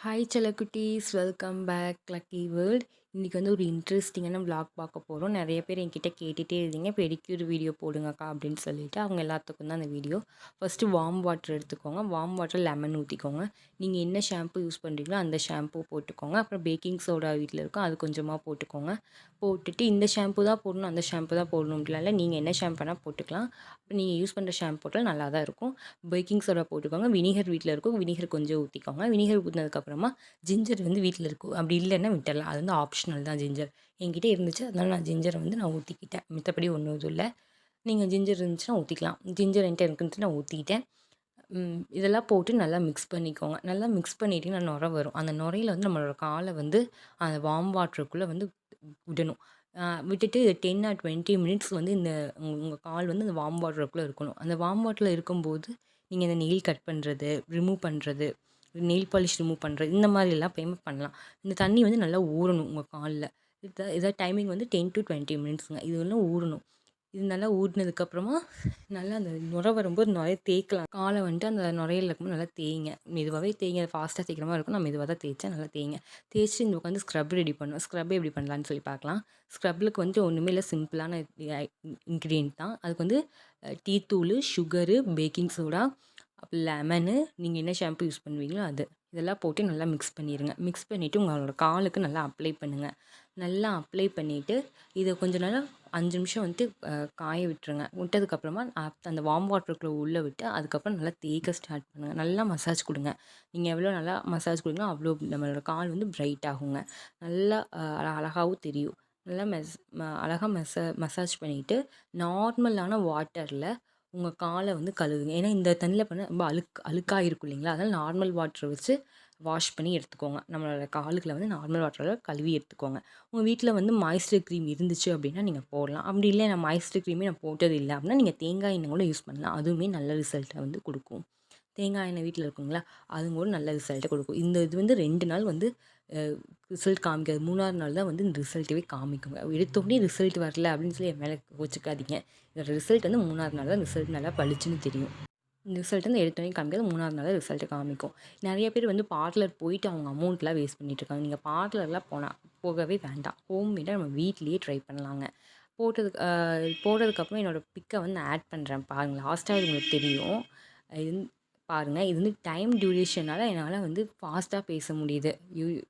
Hi செல்லக்குட்டீஸ், welcome back lucky world. இன்றைக்கி வந்து ஒரு இன்ட்ரெஸ்டிங்கான vlog பார்க்க போகிறோம். நிறைய பேர் என்கிட்ட கேட்டுகிட்டே இருந்தீங்க, பெடிக்யூர் வீடியோ போடுங்கக்கா அப்படின்னு சொல்லிட்டு. அவங்க எல்லாத்துக்கும் தான் அந்த வீடியோ. ஃபஸ்ட்டு வார்ம் வாட்டர் எடுத்துக்கோங்க. வார்ம் வாட்டர் லெமன் ஊற்றிக்கோங்க. நீங்கள் என்ன ஷாம்பு யூஸ் பண்ணுறீங்களோ அந்த ஷாம்பு போட்டுக்கோங்க. அப்புறம் பேக்கிங் சோடா வீட்டில் இருக்கும், அது கொஞ்சமாக போட்டுக்கோங்க. போட்டுட்டு இந்த ஷாம்பு தான் போடணும், அந்த ஷாம்பு தான் போடணும்லாம் இல்லை, நீங்கள் என்ன ஷாம்பு வேணால் போட்டுக்கலாம். நீங்கள் யூஸ் பண்ணுற ஷாம்பு போட்டால் நல்லா தான் இருக்கும். பேக்கிங் சோடா போட்டுக்கோங்க. வினிகர் வீட்டில் இருக்கும், வினிகர் கொஞ்சம் ஊற்றிக்கோங்க. வினிகர் ஊற்றினதுக்கப்புறமா ஜிஞ்சர் வந்து வீட்டில் இருக்கும், அப்படி இல்லைன்னா விட்டுடலாம். அது வந்து ஆப்ஷனல் தான் ஜிஞ்சர். என்கிட்ட இருந்துச்சு, அதனால் நான் ஜிஞ்சரை வந்து நான் ஊற்றிக்கிட்டேன். மத்தபடி ஒன்றும் இது இல்லை. நீங்கள் ஜிஞ்சர் இருந்துச்சுன்னா ஊற்றிக்கலாம். ஜிஞ்சர் என்கிட்ட இருக்குன்ட்டு நான் ஊற்றிக்கிட்டேன். இதெல்லாம் போட்டு நல்லா மிக்ஸ் பண்ணிக்கோங்க. நல்லா மிக்ஸ் பண்ணிட்டீங்கன்னா நுரை வரும். அந்த நுரையில வந்து நம்மளோட காலை வந்து அந்த வார்ம் வாட்டருக்குள்ளே வந்து விடணும். விட்டுட்டு 10 ஆர் 20 மினிட்ஸ் வந்து இந்த உங்கள் கால் வந்து அந்த வார்ம் வாட்டருக்குள்ளே இருக்கணும். அந்த வார்ம் வாட்டரில் இருக்கும்போது நீங்கள் இந்த நெயில் கட் பண்ணுறது, ரிமூவ் பண்ணுறது, நெயில் பாலிஷ் ரிமூவ் பண்ணுறது, இந்த மாதிரிலாம் பேமெண்ட் பண்ணலாம். இந்த தண்ணி வந்து நல்லா ஊறணும் உங்கள் காலில். இதை டைமிங் வந்து 10 to 20 மினிட்ஸுங்க. இது வந்து ஊறணும். இது நல்லா ஊறினதுக்கப்புறமா நல்லா அந்த நுரை வரும்போது நுரைய தேய்க்கலாம். காலை வந்துட்டு அந்த நுரையில இருக்கும்போது நல்லா தேய்ங்க. மெதுவாகவே தேய்ங்க. ஃபாஸ்ட்டாக தேய்க்கிற மாதிரி இருக்கும், நான் மெதுவாக தான் தேய்ச்சேன். நல்லா தேய்ங்க. தேய்ச்சிட்டு இந்த உட்காந்து ஸ்க்ரப் ரெடி பண்ணுவேன். ஸ்க்ரப் எப்படி பண்ணலான்னு சொல்லி பார்க்கலாம். ஸ்க்ரப்லுக்கு வந்துட்டு ஒன்றுமே இல்லை, சிம்பிளான இன்க்ரீடியன்ட் தான். அதுக்கு வந்து டீ தூள், சுகரு, பேக்கிங் சோடா, அப்புறம் லெமனு, நீங்கள் என்ன ஷாம்பு யூஸ் பண்ணுவீங்களோ அது, இதெல்லாம் போட்டு நல்லா மிக்ஸ் பண்ணிடுங்க. மிக்ஸ் பண்ணிவிட்டு உங்களோட காலுக்கு நல்லா அப்ளை பண்ணுங்கள். நல்லா அப்ளை பண்ணிவிட்டு இதை கொஞ்ச நேரம் 5 நிமிஷம் வந்துட்டு காய விட்டுருங்க. விட்டதுக்கப்புறமா அந்த வார்ம் வாட்டருக்குள்ளே உள்ளே விட்டு அதுக்கப்புறம் நல்லா தேய்க்க ஸ்டார்ட் பண்ணுங்கள். நல்லா மசாஜ் கொடுங்க. நீங்கள் எவ்வளோ நல்லா மசாஜ் கொடுங்க அவ்வளோ நம்மளோட கால் வந்து பிரைட் ஆகுங்க. நல்லா அழகாகவும் தெரியும். நல்லா அழகாக மசாஜ் பண்ணிவிட்டு நார்மலான வாட்டரில் உங்கள் காலை வந்து கழுவுங்க. ஏன்னா இந்த தண்ணியில் பண்ண ரொம்ப அழுக்காக இருக்கும் இல்லைங்களா, அதனால் நார்மல் வாட்டரை வச்சு வாஷ் பண்ணி எடுத்துக்கோங்க. நம்மளோட காலுக்குள்ள வந்து நார்மல் வாட்டரில் கழுவி எடுத்துக்கோங்க. உங்கள் வீட்டில் வந்து மாய்ஸ்சர் க்ரீம் இருந்துச்சு அப்படின்னா நீங்கள் போடலாம். அப்படி இல்லை, நான் மாய்ஸ்சர் க்ரீமே நான் போட்டது இல்லை அப்படின்னா நீங்கள் தேங்காய் எண்ணெய் கூட யூஸ் பண்ணலாம். அதுவுமே நல்ல ரிசல்ட்டை வந்து கொடுக்கும். தேங்காய் எண்ணெய் வீட்டில் இருக்குங்களா, அதுவும் கூட நல்ல ரிசல்ட்டை கொடுக்கும். இது வந்து 2 நாள் வந்து ரிசல்ட் காமிக்காது. 3ஆவது நாள் தான் வந்து இந்த ரிசல்ட்டவே காமிக்குங்க. எடுத்தோடனே ரிசல்ட் வரல அப்படின்னு சொல்லி என் மேலே கோச்சிக்காதீங்க. இதோட ரிசல்ட் வந்து 3ஆவது நாள் தான் ரிசல்ட் நல்லா பளிச்சுன்னு தெரியும். இந்த ரிசல்ட் வந்து எடுத்தோடனே காமிக்காது, 3ஆவது நாள் ரிசல்ட்டு காமிக்கும். நிறைய பேர் வந்து பார்லர் போயிட்டு அவங்க அமௌண்ட்லாம் வேஸ்ட் பண்ணிகிட்ருக்காங்க. நீங்கள் பார்லர்லாம் போகவே வேண்டாம். ஹோம்மேடாக நம்ம வீட்லேயே ட்ரை பண்ணலாங்க. போட்டதுக்கப்புறம் என்னோடய பிக்கை வந்து நான் ஆட் பண்ணுறேன் பாருங்கள். லாஸ்ட்டாக இது உங்களுக்கு தெரியும். இது பாருங்கள். இது வந்து டைம் டியூரேஷனால் என்னால் வந்து ஃபாஸ்ட்டாக பேச முடியுது.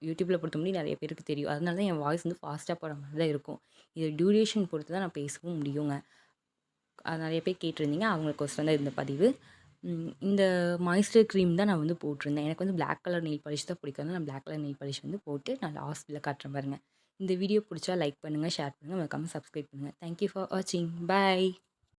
யூடியூப்பில் பொறுத்த முடியும் நிறைய பேருக்கு தெரியும். அதனால தான் என் வாய்ஸ் வந்து ஃபாஸ்ட்டாக போகிற மாதிரி தான் இருக்கும். இது டியூரேஷன் பொறுத்து தான் நான் பேசவும் முடியுங்க. அது நிறைய பேர் கேட்டிருந்தீங்க, அவங்களுக்கோசரம் தான் இந்த பதிவு. இந்த மாய்ஸ்சர் க்ரீம் தான் நான் வந்து போட்டிருந்தேன். எனக்கு வந்து பிளாக் கலர் நெயில் பாலிஷ் தான் பிடிக்கும். நான் பிளாக் கலர் நெயில் பாலிஷ் வந்து போட்டு நான் லாஸ்ட்டில் காட்டுறேன் பாருங்கள். இந்த வீடியோ பிடிச்சா லைக் பண்ணுங்கள், ஷேர் பண்ணுங்கள், மறக்காம சப்ஸ்கிரைப் பண்ணுங்கள். தேங்க் யூ ஃபார் வாட்சிங். பாய்.